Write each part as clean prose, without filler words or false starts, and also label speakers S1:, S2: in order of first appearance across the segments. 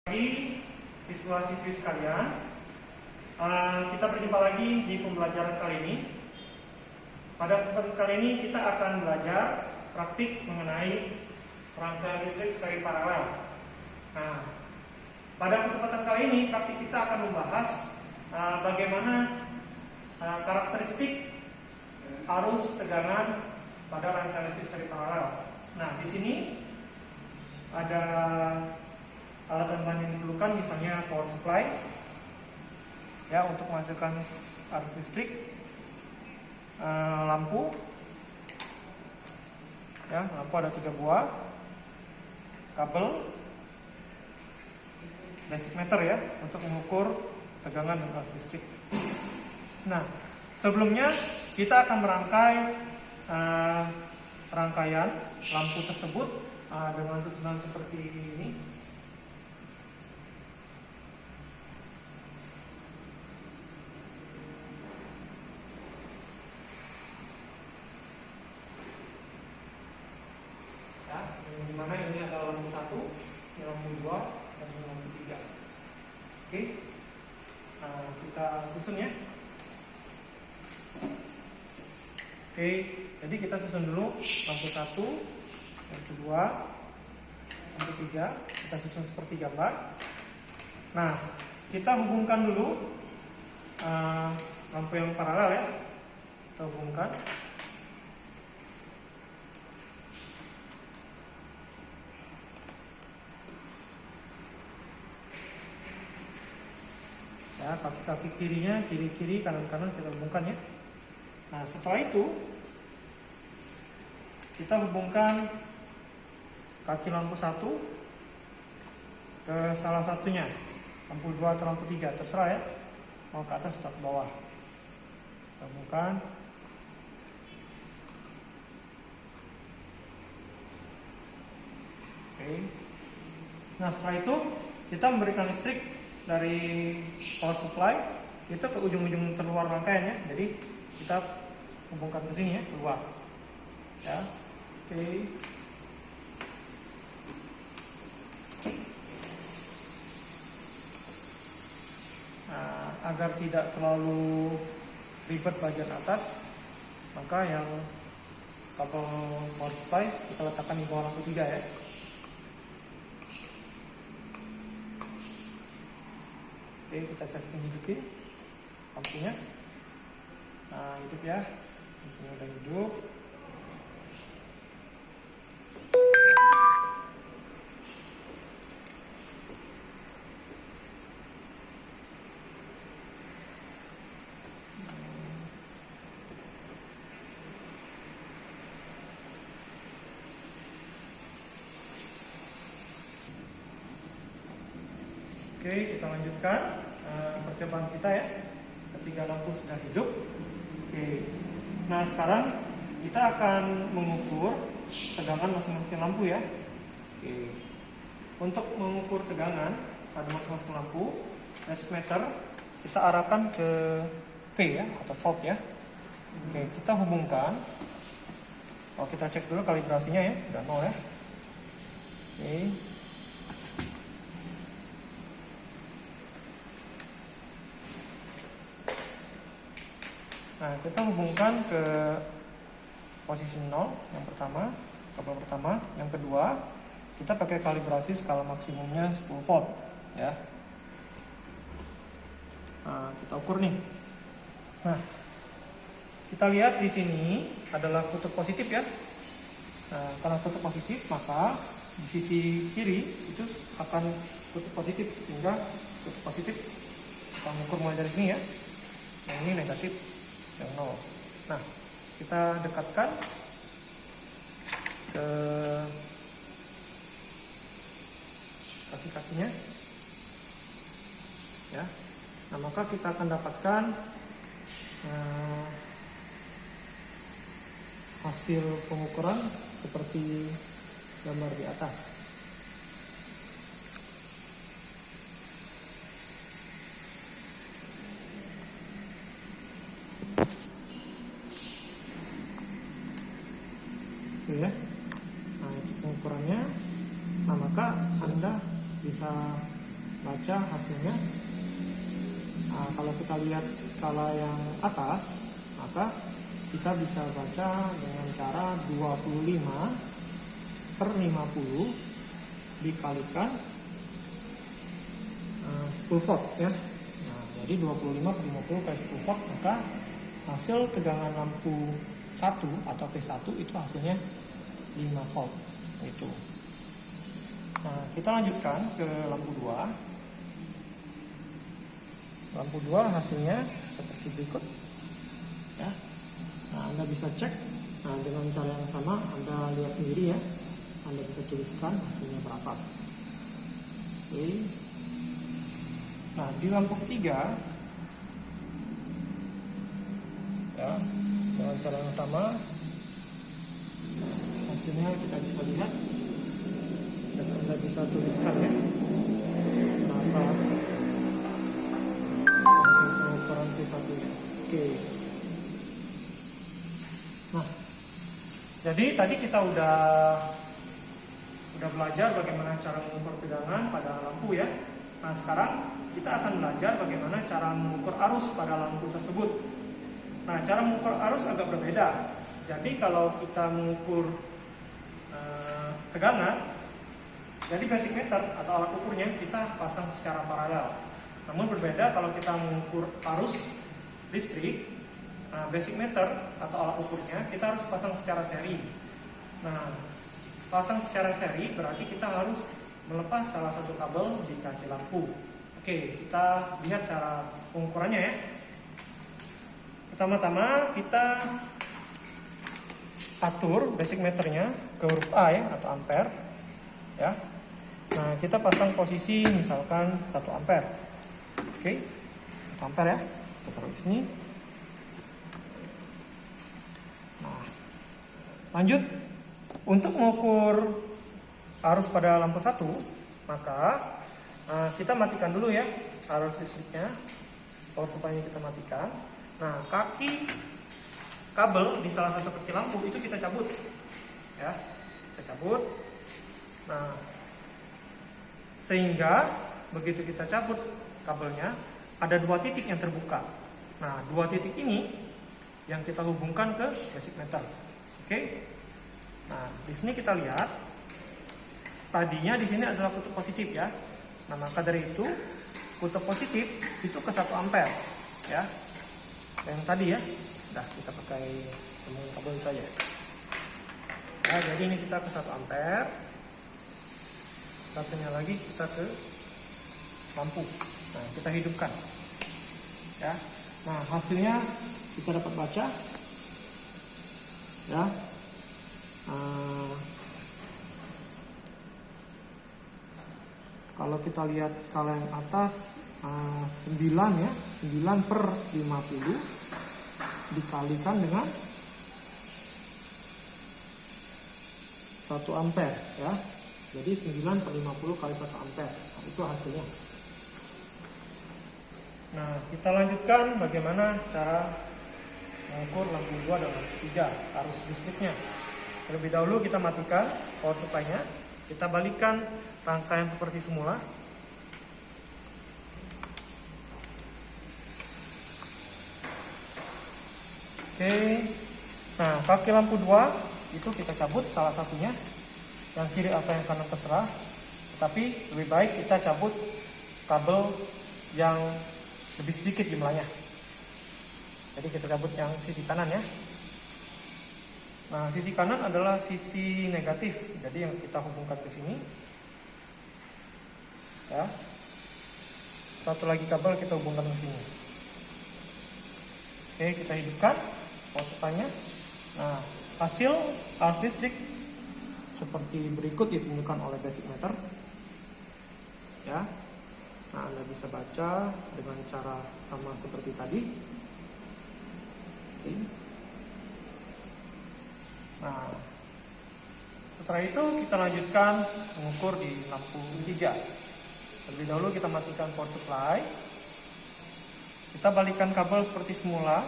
S1: Lagi siswa-siswi sekalian, kita berjumpa lagi di pembelajaran kali ini. Pada kesempatan kali ini kita akan belajar praktik mengenai rangkaian listrik seri paralel. Nah, pada kesempatan kali ini praktik kita akan membahas bagaimana karakteristik arus tegangan pada rangkaian listrik seri paralel. Nah, di sini ada alat dan bahan yang diperlukan, misalnya power supply ya untuk menghasilkan arus listrik, lampu ya, lampu ada 3 buah, kabel, basic meter ya untuk mengukur tegangan dan arus listrik. Nah, sebelumnya kita akan merangkai rangkaian lampu tersebut dengan susunan seperti ini. Dimana ini adalah lampu 1, ini lampu 2, dan ini lampu 3. Oke, kita susun ya. Oke, jadi kita susun dulu lampu 1, lampu 2, lampu 3. Kita susun seperti gambar. Nah, kita hubungkan dulu lampu yang paralel ya. Kita hubungkan. Ya, kaki-kaki kirinya, kiri-kiri, kanan-kanan kita hubungkan ya. Nah, setelah itu kita hubungkan kaki lampu 1 ke salah satunya, lampu 2 atau lampu 3, terserah ya, mau ke atas atau ke bawah. Kita hubungkan. Oke. Nah, setelah itu kita memberikan listrik dari power supply itu ke ujung-ujung terluar rangkaian ya. Jadi kita hubungkan ke sini ya, keluar. Ya. Oke. Nah, agar tidak terlalu ribet bagian atas, maka yang kabel power supply kita letakkan di bawah lampu 3 ya. Oke, kita setting hidupin lampunya. Nah, hidup ya. Ini udah hidup. Oke, kita lanjutkan percobaan kita ya. Ketika lampu sudah hidup. Oke. Nah, sekarang kita akan mengukur tegangan masing-masing lampu ya. Oke. Untuk mengukur tegangan pada masing-masing lampu, basic meter kita arahkan ke V ya, atau volt ya. Oke, kita hubungkan. Oh, kita cek dulu kalibrasinya ya, udah 0 ya. Oke. Nah, kita hubungkan ke posisi 0 yang pertama, kabel pertama. Yang kedua, kita pakai kalibrasi skala maksimumnya 10 volt ya. Nah, kita ukur nih. Nah, kita lihat di sini adalah kutub positif ya. Nah, karena kutub positif, maka di sisi kiri itu akan kutub positif, sehingga kutub positif kita ukur mulai dari sini ya. Yang ini negatif, yang 0. Nah, kita dekatkan ke kaki-kakinya ya. Nah, maka kita akan dapatkan hasil pengukuran seperti gambar di atas. Ya. Nah, itu pengukurannya. Nah, maka Anda bisa baca hasilnya. Nah, kalau kita lihat skala yang atas, maka kita bisa baca dengan cara 25/50 dikalikan 10 volt ya. Nah, jadi 25/50 kali 10 volt, maka hasil tegangan lampu 1 atau V1 itu hasilnya 5 volt itu. Nah, kita lanjutkan ke lampu 2. Lampu 2 hasilnya seperti berikut ya. Nah, Anda bisa cek dengan cara yang sama, Anda lihat sendiri ya. Anda bisa tuliskan hasilnya berapa. Oke. Nah, di lampu ketiga ya, dengan cara yang sama hasilnya kita bisa lihat dan Anda bisa tuliskan ya berapa hasil pengukuran V1 nya. Oke. Nah, jadi tadi kita udah belajar bagaimana cara mengukur tegangan pada lampu ya. Nah, sekarang kita akan belajar bagaimana cara mengukur arus pada lampu tersebut. Nah, cara mengukur arus agak berbeda. Jadi kalau kita mengukur tegangan, jadi basic meter atau alat ukurnya kita pasang secara paralel. Namun berbeda kalau kita mengukur arus listrik, basic meter atau alat ukurnya kita harus pasang secara seri. Nah, pasang secara seri berarti kita harus melepas salah satu kabel di kaki lampu. Oke, kita lihat cara pengukurannya ya. Pertama-tama kita atur basic meternya ke huruf A ya, atau ampere ya. Nah, kita pasang posisi misalkan 1 ampere. Oke, 1 ampere ya. Kita taruh di sini. Nah, lanjut. Untuk mengukur arus pada lampu 1, maka kita matikan dulu ya arus listriknya, power supply-nya kita matikan. Nah, kaki kabel di salah satu kaki lampu itu kita cabut ya, kita cabut. Nah, sehingga begitu kita cabut kabelnya ada 2 titik yang terbuka. Nah, 2 titik ini yang kita hubungkan ke basic meter. Oke. Nah, di sini kita lihat tadinya di sini adalah kutub positif ya. Nah, maka dari itu kutub positif itu ke 1 ampere ya. Yang tadi ya. Nah, kita pakai sambungan kabel itu aja. Nah, jadi ini kita ke 1 ampere. Satunya lagi kita ke lampu. Nah, kita hidupkan. Ya. Nah, hasilnya kita dapat baca ya. Kalau kita lihat skala yang atas 9 ya, 9/50 dikalikan dengan 1 ampere ya. Jadi 9/50 kali 1 ampere. Nah, itu hasilnya. Nah, kita lanjutkan bagaimana cara mengukur lampu 2 dan lampu 3 arus listriknya. Terlebih dahulu kita matikan power supply-nya. Kita balikkan rangkaian seperti semula. Oke. Nah, kaki lampu 2 itu kita cabut salah satunya. Yang kiri atau yang kanan terserah. Tapi lebih baik kita cabut kabel yang lebih sedikit jumlahnya. Jadi kita cabut yang sisi kanan ya. Nah, sisi kanan adalah sisi negatif. Jadi yang kita hubungkan ke sini. Ya. Satu lagi kabel kita hubungkan ke sini. Oke, kita hidupkan power supply-nya. Nah, hasil arus listrik seperti berikut ditunjukkan oleh basic meter. Ya. Nah, Anda bisa baca dengan cara sama seperti tadi. Oke. Nah, setelah itu kita lanjutkan mengukur di lampu 3. Terlebih dahulu kita matikan power supply. Kita balikkan kabel seperti semula.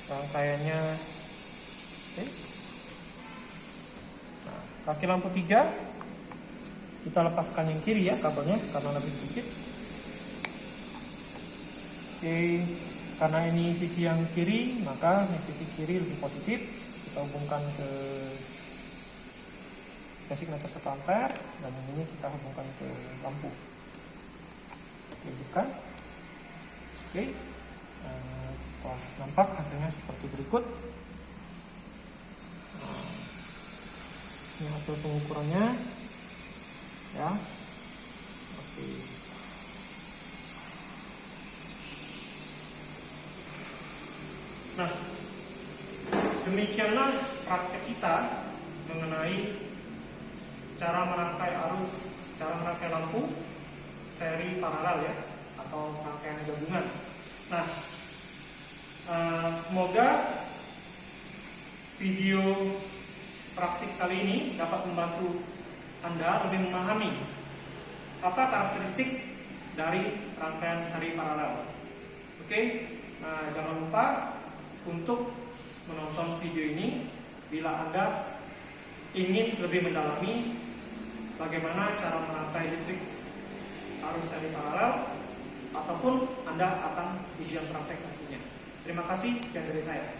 S1: Rangkaiannya. Oke. Nah, kaki lampu 3 Kita lepaskan yang kiri ya kabelnya karena lebih sedikit. Oke, karena ini sisi yang kiri, maka ini sisi kiri lebih positif. Kita hubungkan ke designator 1 ampere dan ini kita hubungkan ke lampu. Oke, bukan. Oke, wah, nampak hasilnya seperti berikut. Ini hasil pengukurannya, ya. Oke. Nah, demikianlah praktek kita mengenai cara merangkai arus, cara merangkai lampu seri paralel ya, atau rangkaian gabungan. Nah, semoga video praktik kali ini dapat membantu Anda lebih memahami apa karakteristik dari rangkaian seri paralel. Oke, nah jangan lupa untuk menonton video ini bila Anda ingin lebih mendalami bagaimana cara merangkai listrik arus seri paralel, ataupun Anda akan ujian praktek nantinya. Terima kasih, sekian dari saya.